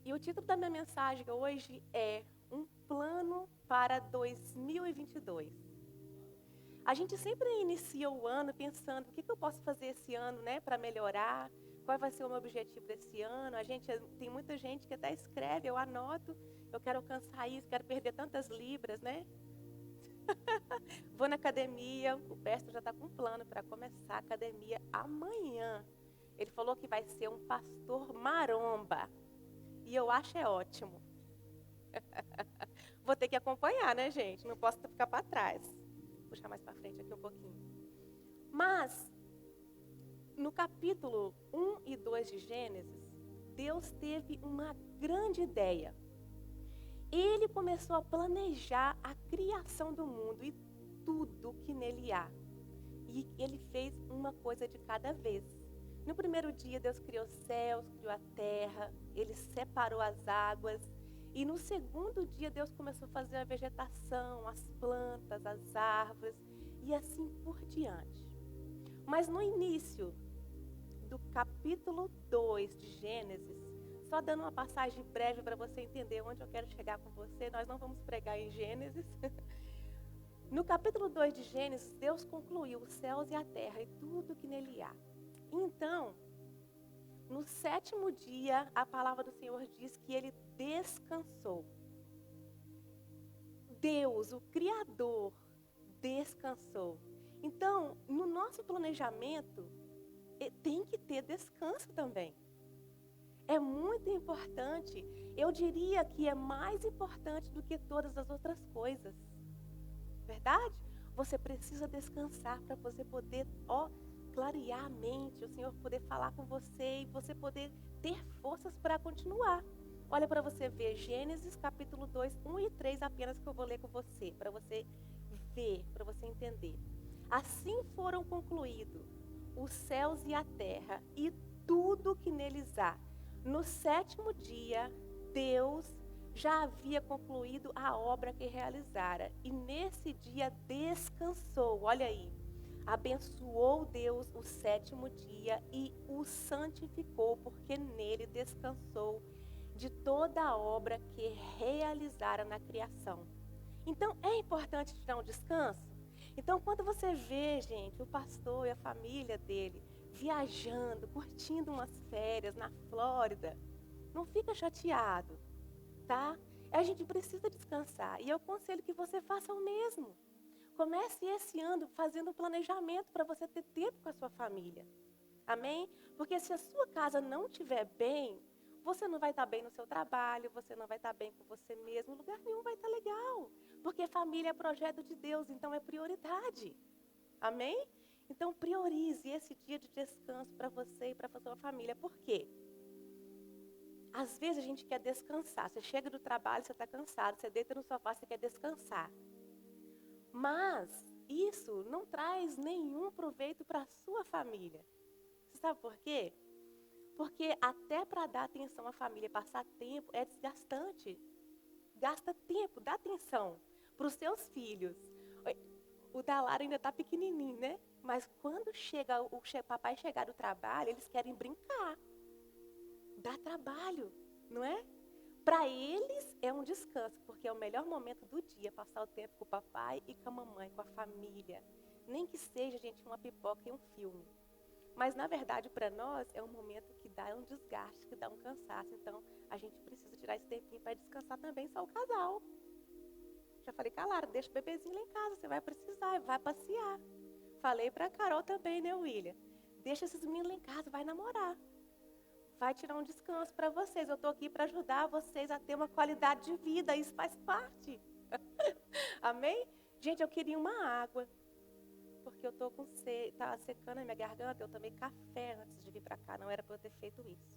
E o título da minha mensagem hoje é Um Plano para 2022. A gente sempre inicia o ano pensando o que eu posso fazer esse ano, né, para melhorar, qual vai ser o meu objetivo desse ano. Tem muita gente que até escreve, eu anoto, eu quero alcançar isso, quero perder tantas libras, né? Vou na academia, o Berto já está com um plano para começar a academia amanhã. Ele falou que vai ser um pastor maromba. E eu acho ótimo. Vou ter que acompanhar, né, gente? Não posso ficar para trás. Vou puxar mais para frente aqui um pouquinho. Mas, no capítulo 1 e 2 de Gênesis, Deus teve uma grande ideia. Ele começou a planejar a criação do mundo e tudo que nele há. E ele fez uma coisa de cada vez. No primeiro dia, Deus criou os céus, criou a terra, ele separou as águas. E no segundo dia, Deus começou a fazer a vegetação, as plantas, as árvores e assim por diante. Mas no início do capítulo 2 de Gênesis, só dando uma passagem breve para você entender onde eu quero chegar com você, nós não vamos pregar em Gênesis. No capítulo 2 de Gênesis, Deus concluiu os céus e a terra e tudo que nele há. Então, no sétimo dia, a palavra do Senhor diz que ele descansou. Deus, o Criador, descansou. Então, no nosso planejamento, tem que ter descanso também. É muito importante, eu diria que é mais importante do que todas as outras coisas. Verdade? Você precisa descansar para você poder, clarear a mente, o Senhor poder falar com você e você poder ter forças para continuar. Olha para você ver, Gênesis capítulo 2, 1 e 3 apenas que eu vou ler com você, para você ver, para você entender. Assim foram concluídos os céus e a terra e tudo que neles há. No sétimo dia, Deus já havia concluído a obra que realizara. E nesse dia descansou. Olha aí. Abençoou Deus o sétimo dia e o santificou, porque nele descansou de toda a obra que realizara na criação. Então, é importante tirar um descanso? Então, quando você vê, gente, o pastor e a família dele viajando, curtindo umas férias na Flórida, não fica chateado, tá? A gente precisa descansar. E eu aconselho que você faça o mesmo. Comece esse ano fazendo um planejamento para você ter tempo com a sua família. Amém? Porque se a sua casa não estiver bem, você não vai estar bem no seu trabalho, você não vai estar bem com você mesmo, lugar nenhum vai estar legal. Porque família é projeto de Deus, então é prioridade. Amém? Então priorize esse dia de descanso para você e para a sua família. Por quê? Às vezes a gente quer descansar. Você chega do trabalho, você está cansado, você deita no sofá, você quer descansar. Mas isso não traz nenhum proveito para a sua família. Você sabe por quê? Porque até para dar atenção à família, passar tempo, é desgastante. Gasta tempo, dá atenção para os seus filhos. O da Lara ainda está pequenininho, né? Mas quando chega o papai chegar do trabalho, eles querem brincar. Dá trabalho, não é? Para eles é um descanso, porque é o melhor momento do dia, passar o tempo com o papai e com a mamãe, com a família. Nem que seja, gente, uma pipoca e um filme. Mas, na verdade, para nós, é um momento que dá um desgaste, que dá um cansaço. Então, a gente precisa tirar esse tempinho para descansar também, só o casal. Já falei, Lara, deixa o bebezinho lá em casa, você vai precisar, vai passear. Falei para a Carol também, né, William? Deixa esses meninos lá em casa, vai namorar. Vai tirar um descanso para vocês. Eu estou aqui para ajudar vocês a ter uma qualidade de vida. Isso faz parte. Amém? Gente, eu queria uma água. Porque eu estou com sede. Estava secando a minha garganta. Eu tomei café antes de vir para cá. Não era para eu ter feito isso.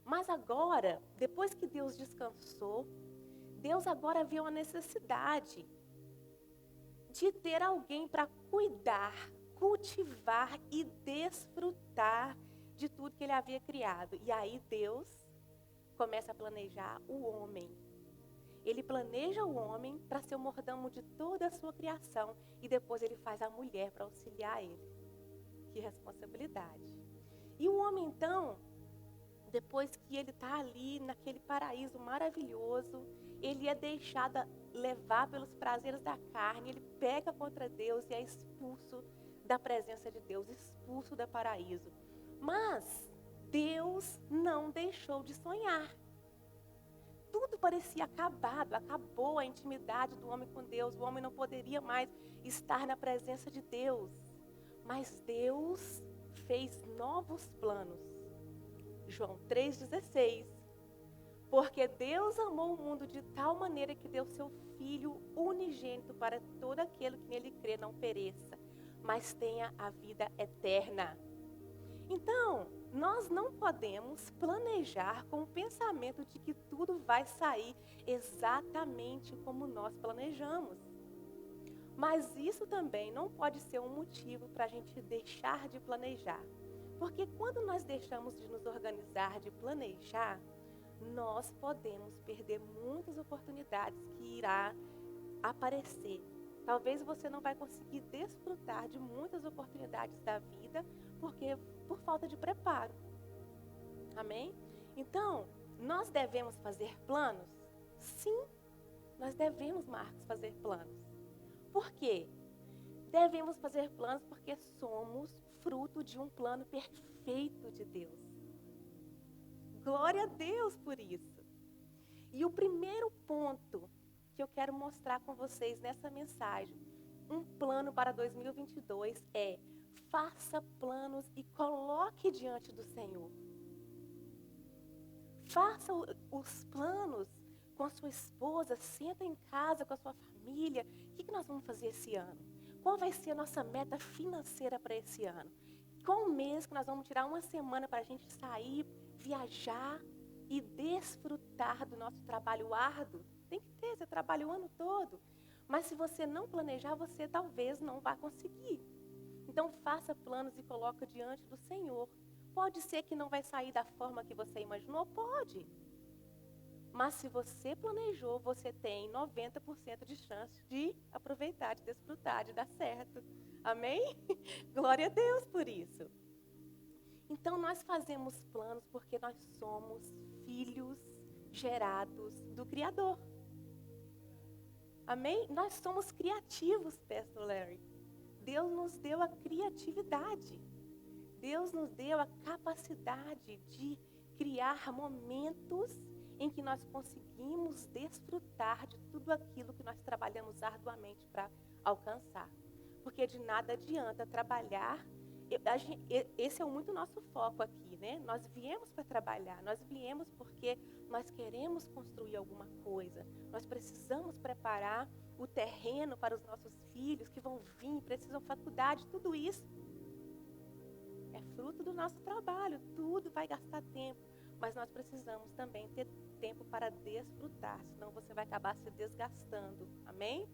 Mas agora, depois que Deus descansou, Deus agora viu a necessidade de ter alguém para cuidar, cultivar e desfrutar de tudo que ele havia criado. E aí Deus começa a planejar o homem. Ele planeja o homem para ser o mordomo de toda a sua criação. E depois ele faz a mulher para auxiliar ele. Que responsabilidade. E o homem então depois que ele está ali naquele paraíso maravilhoso, ele é deixado levar pelos prazeres da carne, ele peca contra Deus e é expulso da presença de Deus, expulso do paraíso. Mas Deus não deixou de sonhar. Tudo parecia acabado, acabou a intimidade do homem com Deus, o homem não poderia mais estar na presença de Deus. Mas Deus fez novos planos. João 3,16. Porque Deus amou o mundo de tal maneira que deu seu Filho unigênito para todo aquele que nele crê não pereça, mas tenha a vida eterna. Então, nós não podemos planejar com o pensamento de que tudo vai sair exatamente como nós planejamos. Mas isso também não pode ser um motivo para a gente deixar de planejar. Porque quando nós deixamos de nos organizar, de planejar, nós podemos perder muitas oportunidades que irá aparecer. Talvez você não vai conseguir desfrutar de muitas oportunidades da vida, porque por falta de preparo. Amém? Então, nós devemos fazer planos? Sim, nós devemos, Marcos, fazer planos. Por quê? Devemos fazer planos porque somos fruto de um plano perfeito de Deus. Glória a Deus por isso. E o primeiro ponto que eu quero mostrar com vocês nessa mensagem, um plano para 2022 é: faça planos e coloque diante do Senhor. Faça os planos com a sua esposa, senta em casa com a sua família. O que nós vamos fazer esse ano? Qual vai ser a nossa meta financeira para esse ano? Qual mês que nós vamos tirar uma semana para a gente sair, viajar e desfrutar do nosso trabalho árduo? Tem que ter, você trabalha o ano todo. Mas se você não planejar, você talvez não vá conseguir. Então faça planos e coloque diante do Senhor. Pode ser que não vai sair da forma que você imaginou? Pode. Mas se você planejou, você tem 90% de chance de aproveitar, de desfrutar, de dar certo. Amém? Glória a Deus por isso. Então nós fazemos planos porque nós somos filhos gerados do Criador. Amém? Nós somos criativos, Pastor Larry. Deus nos deu a criatividade. Deus nos deu a capacidade de criar momentos em que nós conseguimos desfrutar de tudo aquilo que nós trabalhamos arduamente para alcançar. Porque de nada adianta trabalhar. Esse é muito nosso foco aqui, né? Nós viemos para trabalhar, nós viemos porque nós queremos construir alguma coisa. Nós precisamos preparar o terreno para os nossos filhos que vão vir, precisam faculdade, tudo isso é fruto do nosso trabalho, tudo vai gastar tempo. Mas nós precisamos também ter tempo para desfrutar, senão você vai acabar se desgastando, amém?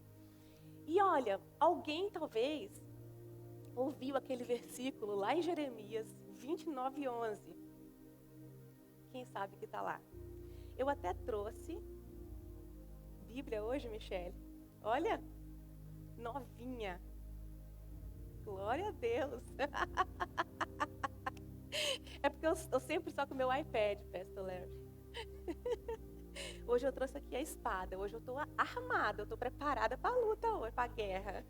E olha, alguém talvez ouviu aquele versículo lá em Jeremias 29:11. Quem sabe que está lá? Eu até trouxe Bíblia hoje, Michele. Olha, novinha. Glória a Deus. É porque eu sempre só com o meu iPad, Pastor Larry. Hoje eu trouxe aqui a espada. Hoje eu estou armada, eu estou preparada para a luta hoje, para a guerra.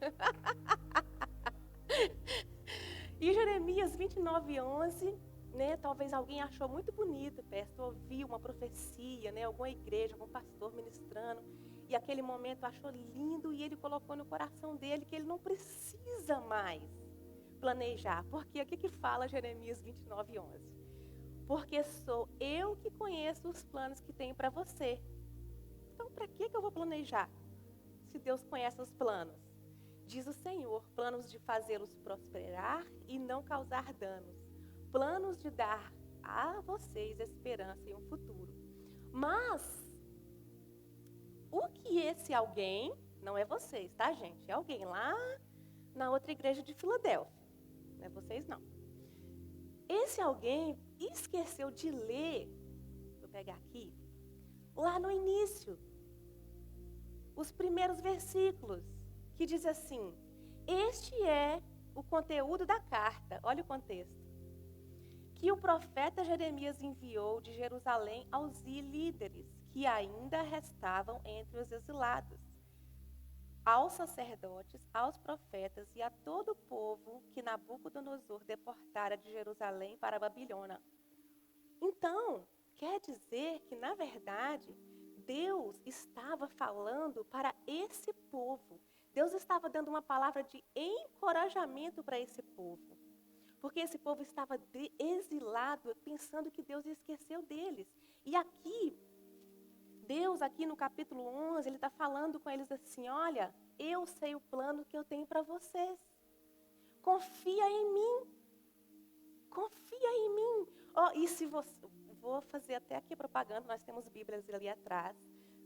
E Jeremias 29:11, né? Talvez alguém achou muito bonito, Pastor, ouviu uma profecia, né? Alguma igreja, algum pastor ministrando. E aquele momento achou lindo e ele colocou no coração dele que ele não precisa mais planejar. Porque o que fala Jeremias 29:11? Porque sou eu que conheço os planos que tenho para você. Então, para que eu vou planejar? Se Deus conhece os planos. Diz o Senhor, planos de fazê-los prosperar e não causar danos. Planos de dar a vocês esperança e um futuro. Mas, o que esse alguém, não é vocês, tá, gente? É alguém lá na outra igreja de Filadélfia. Não é vocês, não. Esse alguém esqueceu de ler, vou pegar aqui, lá no início, os primeiros versículos, que diz assim: este é o conteúdo da carta, olha o contexto, que o profeta Jeremias enviou de Jerusalém aos líderes que ainda restavam entre os exilados, aos sacerdotes, aos profetas e a todo o povo que Nabucodonosor deportara de Jerusalém para a Babilônia. Então, quer dizer que, na verdade, Deus estava falando para esse povo. Deus estava dando uma palavra de encorajamento para esse povo. Porque esse povo estava exilado, pensando que Deus esqueceu deles. E aqui, Deus, aqui no capítulo 11, ele está falando com eles assim: olha, eu sei o plano que eu tenho para vocês. Confia em mim. Confia em mim. Oh, e se você... Vou fazer até aqui propaganda, nós temos Bíblias ali atrás.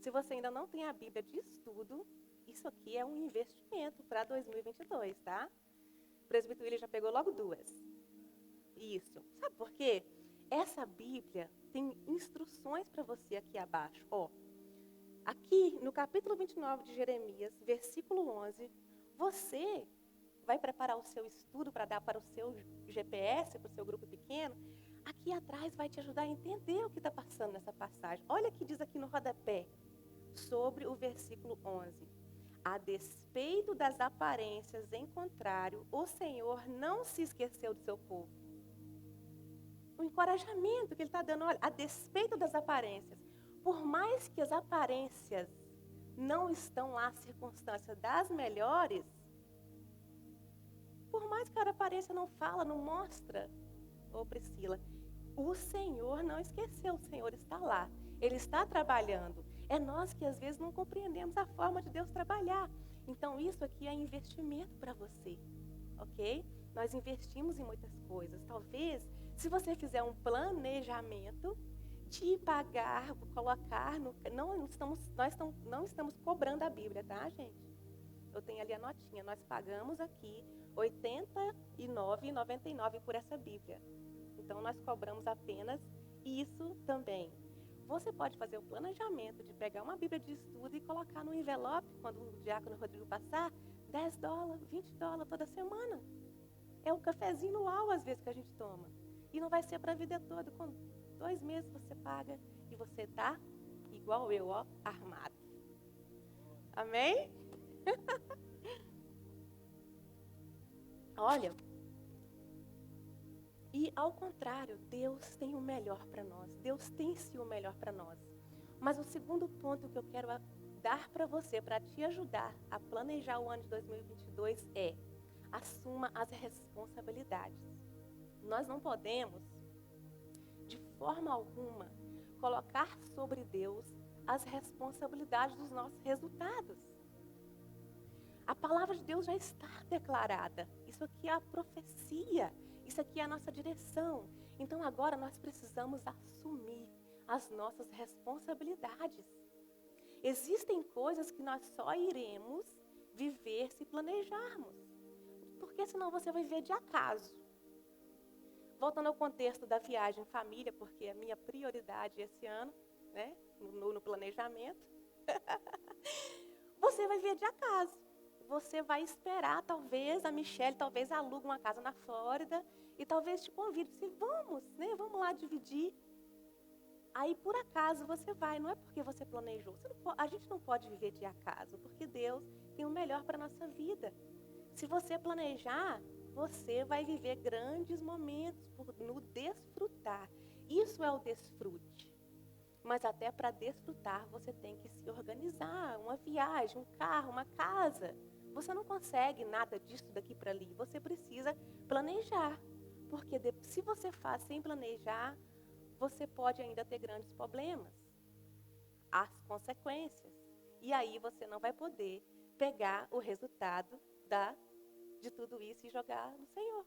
Se você ainda não tem a Bíblia de estudo, isso aqui é um investimento para 2022, tá? O presbítero William já pegou logo 2. Isso. Sabe por quê? Essa Bíblia tem instruções para você aqui abaixo. Ó, aqui no capítulo 29 de Jeremias, versículo 11, você vai preparar o seu estudo para dar para o seu GPS, para o seu grupo pequeno. Aqui atrás vai te ajudar a entender o que está passando nessa passagem. Olha o que diz aqui no rodapé, sobre o versículo 11. A despeito das aparências, em contrário, o Senhor não se esqueceu do seu povo. O encorajamento que ele está dando, olha, a despeito das aparências, por mais que as aparências não estão lá, as circunstâncias das melhores, por mais que a aparência não fala, não mostra, ô Priscila, o Senhor não esqueceu, o Senhor está lá, Ele está trabalhando. É nós que às vezes não compreendemos a forma de Deus trabalhar. Então isso aqui é investimento para você, ok? Nós investimos em muitas coisas. Talvez, se você fizer um planejamento de pagar, colocar, nós estamos cobrando a Bíblia, tá, gente? Eu tenho ali a notinha, nós pagamos aqui R$ 89,99 por essa Bíblia. Então, nós cobramos apenas isso também. Você pode fazer o planejamento de pegar uma Bíblia de estudo e colocar no envelope, quando o diácono Rodrigo passar, $10, $20 toda semana. É o cafezinho anual, às vezes, que a gente toma. E não vai ser para a vida toda. Com 2 meses você paga e você está, igual eu, ó, armado. Amém? Olha, e ao contrário, Deus tem o melhor para nós. Deus tem sim o melhor para nós. Mas o segundo ponto que eu quero dar para você, para te ajudar a planejar o ano de 2022 é: assuma as responsabilidades. Nós não podemos, de forma alguma, colocar sobre Deus as responsabilidades dos nossos resultados. A palavra de Deus já está declarada. Isso aqui é a profecia. Isso aqui é a nossa direção. Então agora nós precisamos assumir as nossas responsabilidades. Existem coisas que nós só iremos viver se planejarmos. Porque senão você vai viver de acaso. Voltando ao contexto da viagem em família, porque é a minha prioridade esse ano, né, no planejamento. Você vai viver de acaso. Você vai esperar, talvez, a Michelle talvez alugue uma casa na Flórida e talvez te convide, se vamos, né, vamos lá dividir. Aí, por acaso, você vai, não é porque você planejou. A gente não pode viver de acaso, porque Deus tem o melhor para a nossa vida. Se você planejar, você vai viver grandes momentos no desfrutar. Isso é o desfrute. Mas até para desfrutar, você tem que se organizar. Uma viagem, um carro, uma casa. Você não consegue nada disso daqui para ali. Você precisa planejar. Porque se você faz sem planejar, você pode ainda ter grandes problemas. As consequências. E aí você não vai poder pegar o resultado de tudo isso e jogar no Senhor.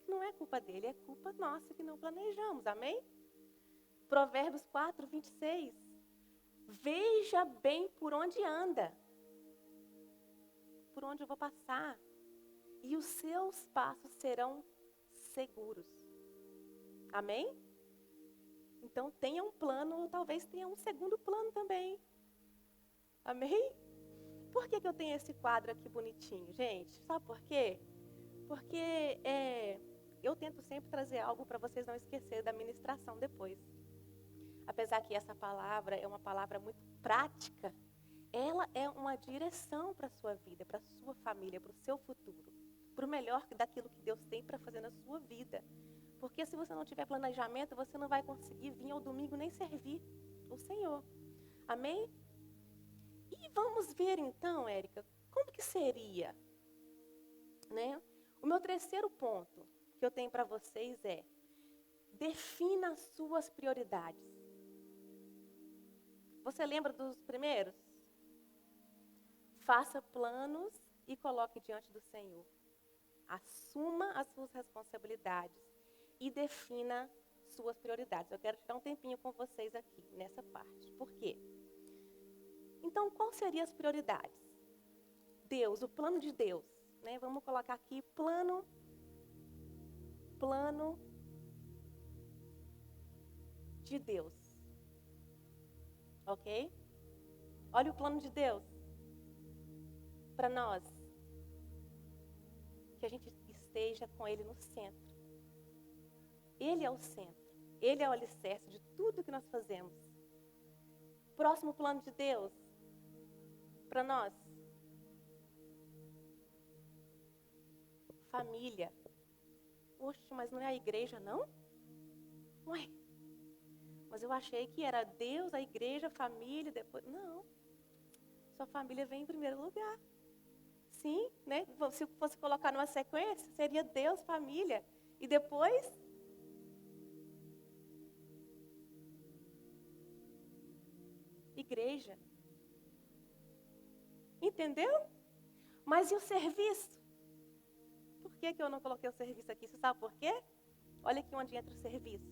Não é culpa dele, é culpa nossa que não planejamos. Amém? Provérbios 4, 26. Veja bem por onde anda. Por onde eu vou passar. E os seus passos serão seguros. Amém? Então tenha um plano, ou talvez tenha um segundo plano também. Amém? Por que eu tenho esse quadro aqui bonitinho, gente? Sabe por quê? Porque eu tento sempre trazer algo para vocês não esquecerem da ministração depois. Apesar que essa palavra é uma palavra muito prática, ela é uma direção para a sua vida, para a sua família, para o seu futuro, para o melhor daquilo que Deus tem para fazer na sua vida. Porque se você não tiver planejamento, você não vai conseguir vir ao domingo nem servir o Senhor. Amém? E vamos ver então, Érica, como que seria, né? O meu terceiro ponto que eu tenho para vocês é: defina as suas prioridades. Você lembra dos primeiros? Faça planos e coloque diante do Senhor. Assuma as suas responsabilidades e defina suas prioridades. Eu quero tirar um tempinho com vocês aqui, nessa parte. Por quê? Então, quais seriam as prioridades? Deus, o plano de Deus. Né? Vamos colocar aqui plano de Deus. Ok? Olha o plano de Deus para nós. Que a gente esteja com Ele no centro. Ele é o centro. Ele é o alicerce de tudo que nós fazemos. Próximo plano de Deus para nós. Família. Oxe, mas não é a igreja, não? Ué, mas eu achei que era Deus, a igreja, a família, depois... Não. Sua família vem em primeiro lugar. Sim, né? Se fosse colocar numa sequência, seria Deus, família. E depois... igreja. Entendeu? Mas e o serviço? Por que eu não coloquei o serviço aqui? Você sabe por quê? Olha aqui onde entra o serviço.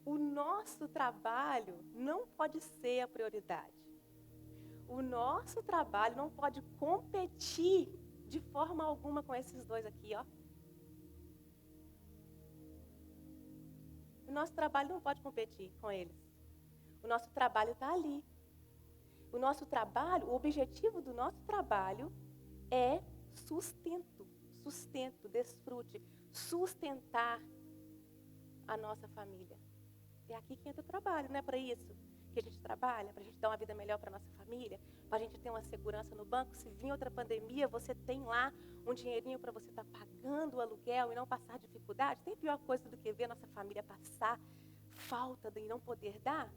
O nosso trabalho não pode ser a prioridade. O nosso trabalho não pode competir de forma alguma com esses dois aqui, ó. O nosso trabalho não pode competir com eles. O nosso trabalho está ali. O nosso trabalho, o objetivo do nosso trabalho é sustento, desfrute, sustentar a nossa família. É aqui que entra o trabalho, não é para isso que a gente trabalha, para a gente dar uma vida melhor para a nossa família, para a gente ter uma segurança no banco. Se vir outra pandemia, você tem lá um dinheirinho para você estar pagando o aluguel e não passar dificuldade. Tem pior coisa do que ver a nossa família passar falta de não poder dar?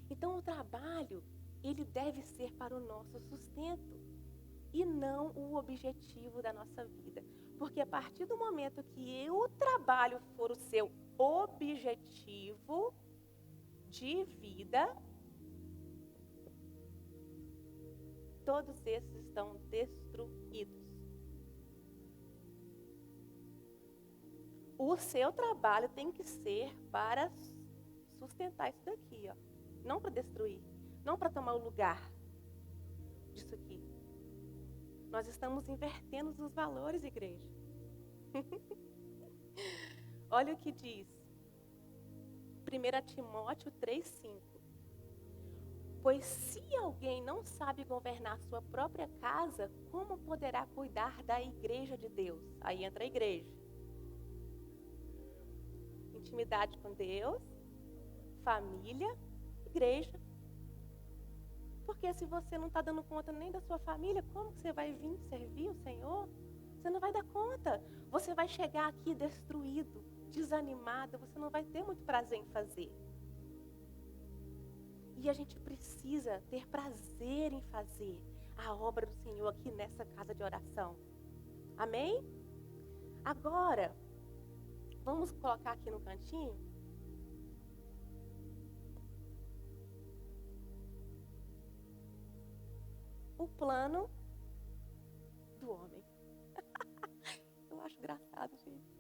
Então o trabalho, ele deve ser para o nosso sustento e não o objetivo da nossa vida. Porque a partir do momento que o trabalho for o seu objetivo de vida, todos esses estão destruídos. O seu trabalho tem que ser para sustentar isso daqui, ó. Não para destruir, não para tomar o lugar disso aqui. Nós estamos invertendo os valores, igreja. Olha o que diz 1 Timóteo 3,5. Pois se alguém não sabe governar sua própria casa, como poderá cuidar da igreja de Deus? Aí entra a igreja. Intimidade com Deus, família, igreja. Porque se você não está dando conta nem da sua família, como você vai vir servir o Senhor? Você não vai dar conta. Você vai chegar aqui destruído, desanimado, você não vai ter muito prazer em fazer. E a gente precisa ter prazer em fazer a obra do Senhor aqui nessa casa de oração. Amém? Agora, vamos colocar aqui no cantinho. O plano do homem. Eu acho engraçado, gente.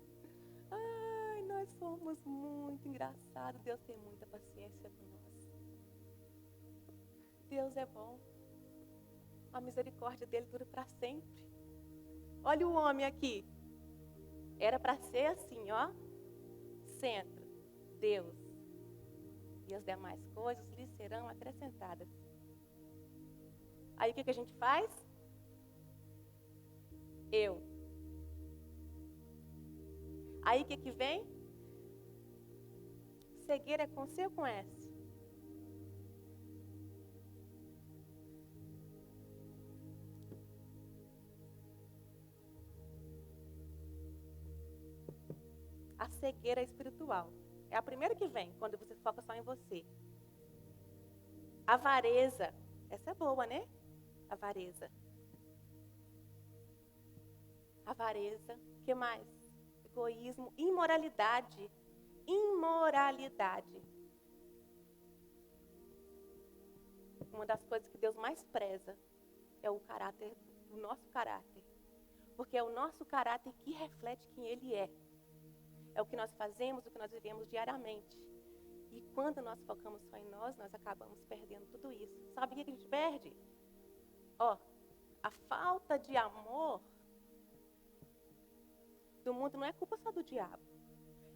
Ai, nós somos muito engraçados. Deus tem muita paciência com nós. Deus é bom. A misericórdia dele dura para sempre. Olha o homem aqui. Era para ser assim, ó. Centro. Deus. e as demais coisas lhes serão acrescentadas. Aí o que a gente faz? Eu. Aí o que vem? Cegueira é com C ou com S? A cegueira espiritual. É a primeira que vem, quando você foca só em você. Avareza. Essa é boa, né? Avareza. Avareza. O que mais? Egoísmo. Imoralidade. Imoralidade. Uma das coisas que Deus mais preza é o caráter, o nosso caráter. Porque é o nosso caráter que reflete quem Ele é. É o que nós fazemos, o que nós vivemos diariamente. E quando nós focamos só em nós acabamos perdendo tudo isso. Sabe o que a gente perde? A falta de amor do mundo não é culpa só do diabo.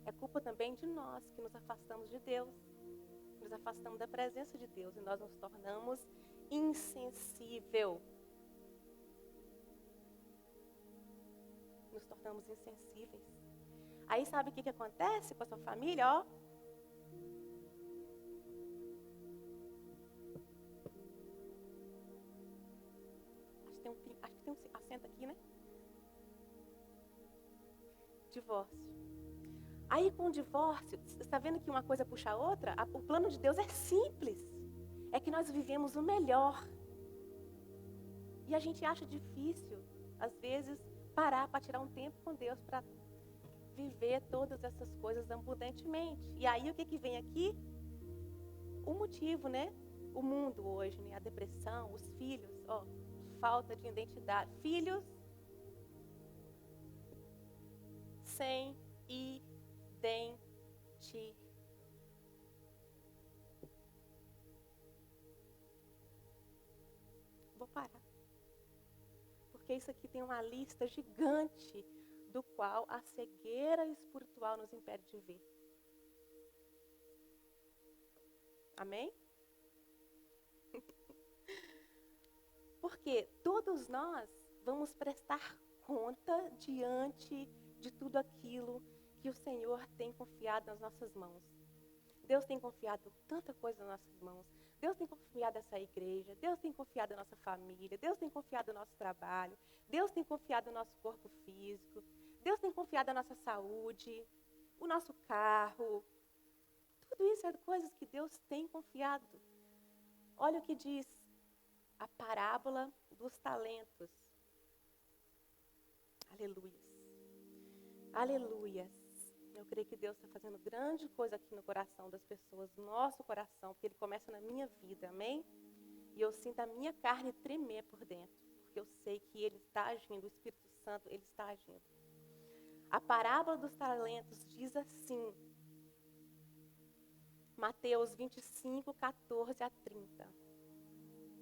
É culpa também de nós, que nos afastamos de Deus. Nos afastamos da presença de Deus e nós nos tornamos insensível. Nos tornamos insensíveis. Aí sabe o que acontece com a sua família? Acho que tem um acento aqui, né? Divórcio. Aí com o divórcio, você está vendo que uma coisa puxa a outra? O plano de Deus é simples. É que nós vivemos o melhor. E a gente acha difícil, às vezes, parar para tirar um tempo com Deus para viver todas essas coisas abundantemente. E aí o que vem aqui? O motivo, né? O mundo hoje, né? A depressão, os filhos, falta de identidade. Filhos sem identidade. Vou parar. Porque isso aqui tem uma lista gigante do qual a cegueira espiritual nos impede de ver. Amém? Porque todos nós vamos prestar conta diante de tudo aquilo que o Senhor tem confiado nas nossas mãos. Deus tem confiado tanta coisa nas nossas mãos. Deus tem confiado essa igreja. Deus tem confiado a nossa família. Deus tem confiado o nosso trabalho. Deus tem confiado o nosso corpo físico. Deus tem confiado a nossa saúde, o nosso carro. Tudo isso é coisas que Deus tem confiado. Olha o que diz a parábola dos talentos. Aleluias. Aleluias. Eu creio que Deus está fazendo grande coisa aqui no coração das pessoas, no nosso coração, porque Ele começa na minha vida, amém? E eu sinto a minha carne tremer por dentro, porque eu sei que Ele está agindo, o Espírito Santo, Ele está agindo. A parábola dos talentos diz assim, Mateus 25, 14 a 30.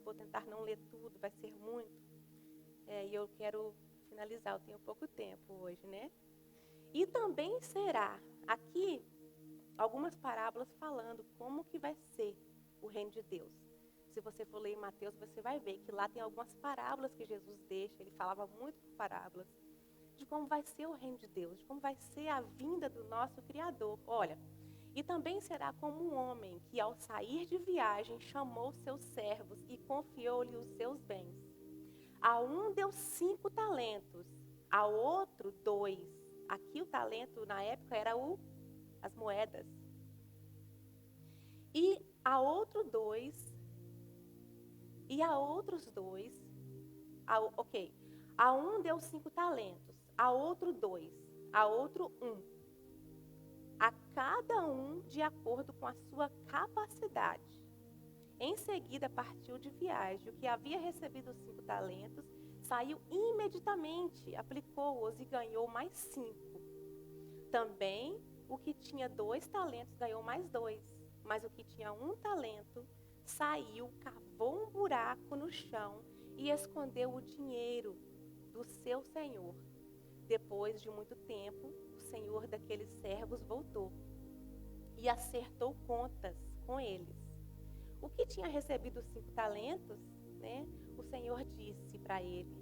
Vou tentar não ler tudo, vai ser muito. E eu quero finalizar, eu tenho pouco tempo hoje, né? E também será, aqui, algumas parábolas falando como que vai ser o reino de Deus. Se você for ler em Mateus, você vai ver que lá tem algumas parábolas que Jesus deixa, ele falava muito por parábolas, de como vai ser o reino de Deus, de como vai ser a vinda do nosso Criador. Olha, e também será como um homem que ao sair de viagem chamou seus servos e confiou-lhe os seus bens. A um deu 5 talentos, a outro 2. Aqui o talento na época era as moedas. E a outro 2, e a outros 2, a um deu 5 talentos, a outro 2, a outro 1. A cada um de acordo com a sua capacidade. Em seguida partiu de viagem. O que havia recebido 5 talentos, saiu imediatamente, aplicou-os e ganhou mais 5. Também o que tinha 2 talentos ganhou mais 2. Mas o que tinha 1 talento saiu, cavou um buraco no chão e escondeu o dinheiro do seu senhor. Depois de muito tempo, o senhor daqueles servos voltou e acertou contas com eles. O que tinha recebido 5 talentos, né? O Senhor disse para ele: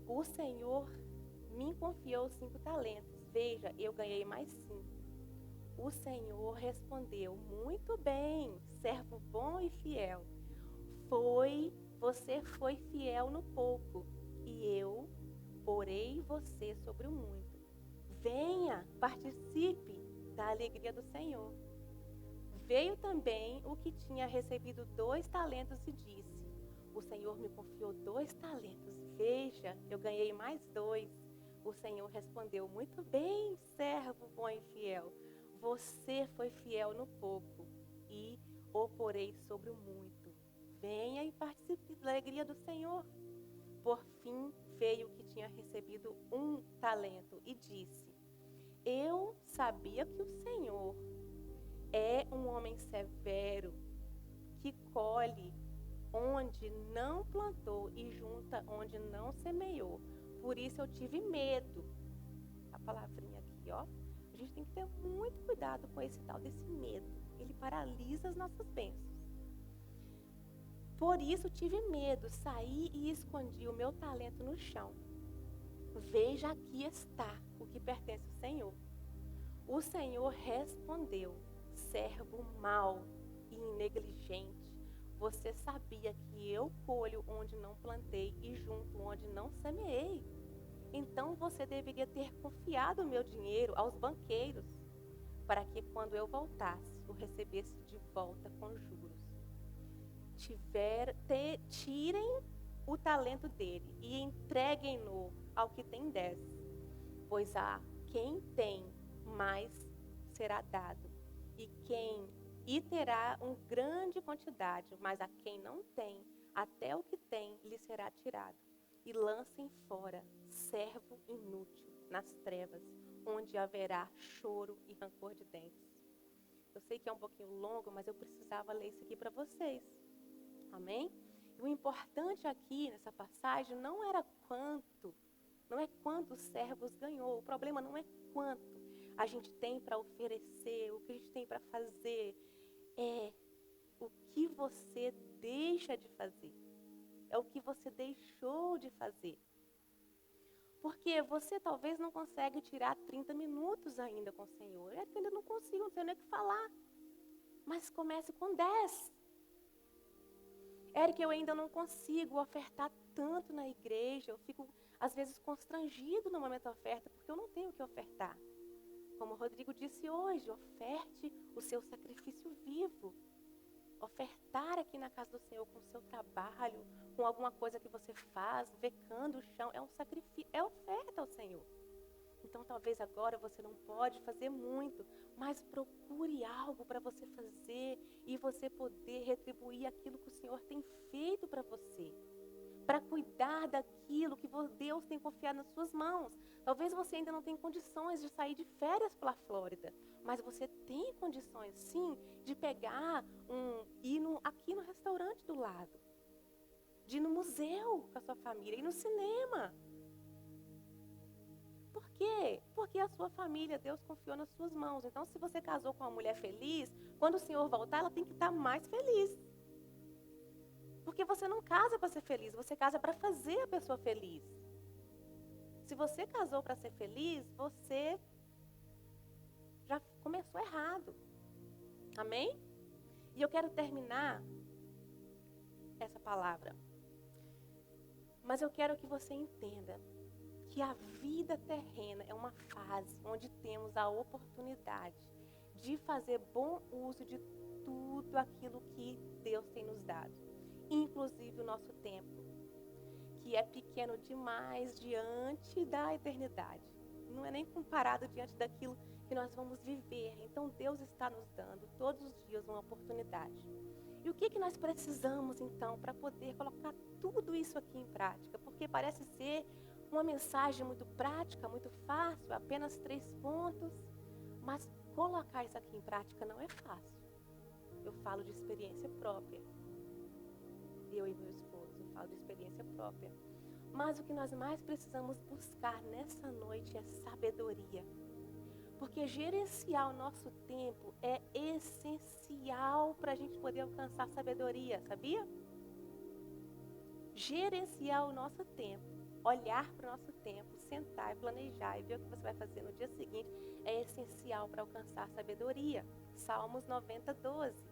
o Senhor me confiou 5 talentos. Veja, eu ganhei mais 5. O Senhor respondeu: muito bem, servo bom e fiel. Você foi fiel no pouco, e eu porei você sobre o muito. Venha, participe da alegria do Senhor. Veio também o que tinha recebido 2 talentos e disse: o Senhor me confiou 2 talentos. Veja, eu ganhei mais 2. O Senhor respondeu: muito bem, servo bom e fiel. Você foi fiel no pouco e o porei sobre o muito. Venha e participe da alegria do Senhor. Por fim, veio o que tinha recebido 1 talento e disse: eu sabia que o Senhor é um homem severo, que colhe onde não plantou e junta onde não semeou. Por isso eu tive medo. A palavrinha aqui, ó. A gente tem que ter muito cuidado com esse tal desse medo. Ele paralisa as nossas bênçãos. Por isso tive medo, saí e escondi o meu talento no chão. Veja, aqui está o que pertence ao Senhor. O Senhor respondeu: servo mau e negligente, você sabia que eu colho onde não plantei e junto onde não semeei. Então você deveria ter confiado o meu dinheiro aos banqueiros, para que quando eu voltasse, o recebesse de volta com juros. Tirem o talento dele e entreguem-no ao que tem 10, pois a quem tem mais será dado, e terá uma grande quantidade, mas a quem não tem, até o que tem lhe será tirado. E lancem fora, servo inútil, nas trevas, onde haverá choro e rancor de dentes. Eu sei que é um pouquinho longo, mas eu precisava ler isso aqui para vocês. Amém? E o importante aqui nessa passagem não é quantos servos ganhou. O problema não é quanto a gente tem para oferecer, o que a gente tem para fazer. É o que você deixa de fazer. É o que você deixou de fazer. Porque você talvez não consegue tirar 30 minutos ainda com o Senhor. É que ainda não consigo, não sei nem o que falar. Mas comece com 10. Érica, eu ainda não consigo ofertar tanto na igreja. Eu fico, às vezes, constrangido no momento da oferta, porque eu não tenho o que ofertar. Como o Rodrigo disse hoje, oferte o seu sacrifício vivo. Ofertar aqui na casa do Senhor com o seu trabalho, com alguma coisa que você faz, becando o chão, é um sacrifício, é oferta ao Senhor. Então, talvez agora você não pode fazer muito, mas procure algo para você fazer e você poder retribuir aquilo que o Senhor tem feito para você. Para cuidar daquilo que Deus tem confiado nas suas mãos. Talvez você ainda não tenha condições de sair de férias pela Flórida, mas você tem condições, sim, de pegar aqui no restaurante do lado, de ir no museu com a sua família, ir no cinema. Por quê? Porque a sua família, Deus confiou nas suas mãos. Então, se você casou com uma mulher feliz, quando o Senhor voltar, ela tem que estar mais feliz. Porque você não casa para ser feliz, você casa para fazer a pessoa feliz. Se você casou para ser feliz, você já começou errado. Amém? E eu quero terminar essa palavra. Mas eu quero que você entenda que a vida terrena é uma fase onde temos a oportunidade de fazer bom uso de tudo aquilo que Deus tem nos dado, inclusive o nosso tempo, que é pequeno demais diante da eternidade. Não é nem comparado diante daquilo que nós vamos viver. Então Deus está nos dando todos os dias uma oportunidade. E o que nós precisamos então para poder colocar tudo isso aqui em prática? Porque parece ser uma mensagem muito prática, muito fácil, apenas 3 pontos, mas colocar isso aqui em prática não é fácil. Eu falo de experiência própria. Eu e meu esposo, eu falo de experiência própria. Mas o que nós mais precisamos buscar nessa noite é sabedoria. Porque gerenciar o nosso tempo é essencial para a gente poder alcançar sabedoria, sabia? Gerenciar o nosso tempo, olhar para o nosso tempo, sentar e planejar e ver o que você vai fazer no dia seguinte é essencial para alcançar sabedoria. Salmos 90, 12.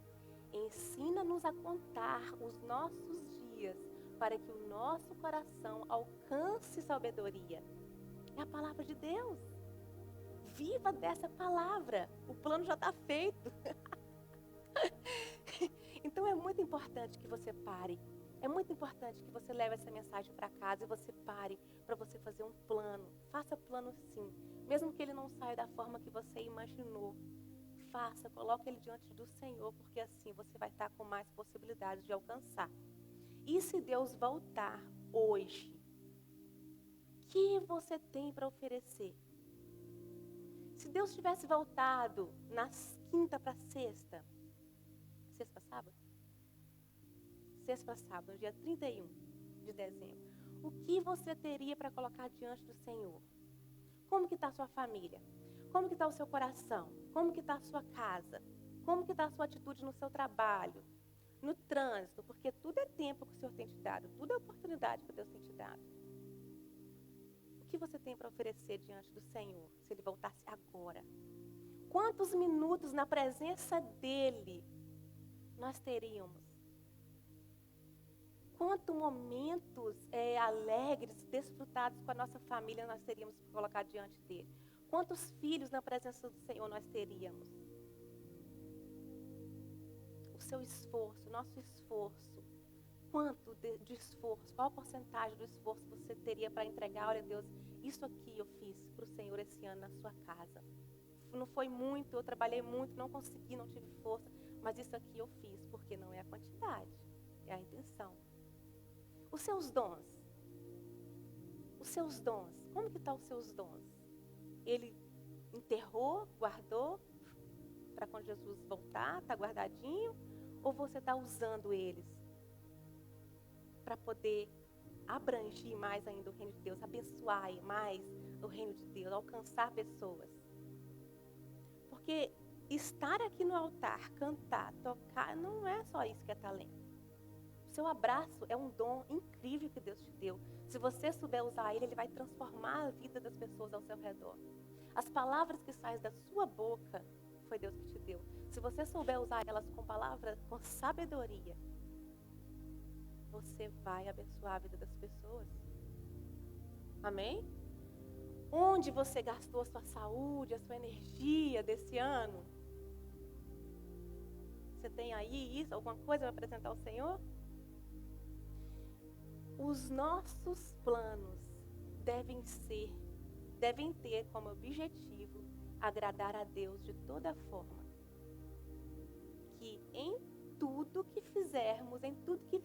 Ensina-nos a contar os nossos dias para que o nosso coração alcance sabedoria. É a palavra de Deus. Viva dessa palavra. O plano já está feito. Então é muito importante que você pare. É muito importante que você leve essa mensagem para casa e você pare para você fazer um plano. Faça plano sim. Mesmo que ele não saia da forma que você imaginou. Faça, coloque ele diante do Senhor, porque assim você vai estar com mais possibilidades de alcançar. E se Deus voltar hoje, o que você tem para oferecer? Se Deus tivesse voltado na quinta para sexta, sexta para sábado? Sexta para sábado, no dia 31 de dezembro. O que você teria para colocar diante do Senhor? Como que está a sua família? Como que está o seu coração? Como que está a sua casa? Como que está a sua atitude no seu trabalho? No trânsito? Porque tudo é tempo que o Senhor tem te dado. Tudo é oportunidade que Deus tem te dado. O que você tem para oferecer diante do Senhor, se Ele voltasse agora? Quantos minutos na presença dEle nós teríamos? Quantos momentos alegres, desfrutados com a nossa família nós teríamos para colocar diante dEle? Quantos filhos na presença do Senhor nós teríamos? O seu esforço, o nosso esforço. Quanto de esforço, qual a porcentagem do esforço você teria para entregar? Olha, Deus, isso aqui eu fiz para o Senhor esse ano na sua casa. Não foi muito, eu trabalhei muito, não consegui, não tive força, mas isso aqui eu fiz, porque não é a quantidade, é a intenção. Os seus dons, como que estão os seus dons? Ele enterrou, guardou, para quando Jesus voltar, está guardadinho? Ou você está usando eles para poder abranger mais ainda o reino de Deus, abençoar mais o reino de Deus, alcançar pessoas? Porque estar aqui no altar, cantar, tocar, não é só isso que é talento. O seu abraço é um dom incrível que Deus te deu. Se você souber usar ele, ele vai transformar a vida das pessoas ao seu redor. As palavras que saem da sua boca, foi Deus que te deu. Se você souber usar elas com palavras, com sabedoria, você vai abençoar a vida das pessoas. Amém? Onde você gastou a sua saúde, a sua energia desse ano? Você tem aí isso, alguma coisa para apresentar ao Senhor? Os nossos planos devem ter como objetivo agradar a Deus de toda forma. Que em tudo que fizermos, em tudo que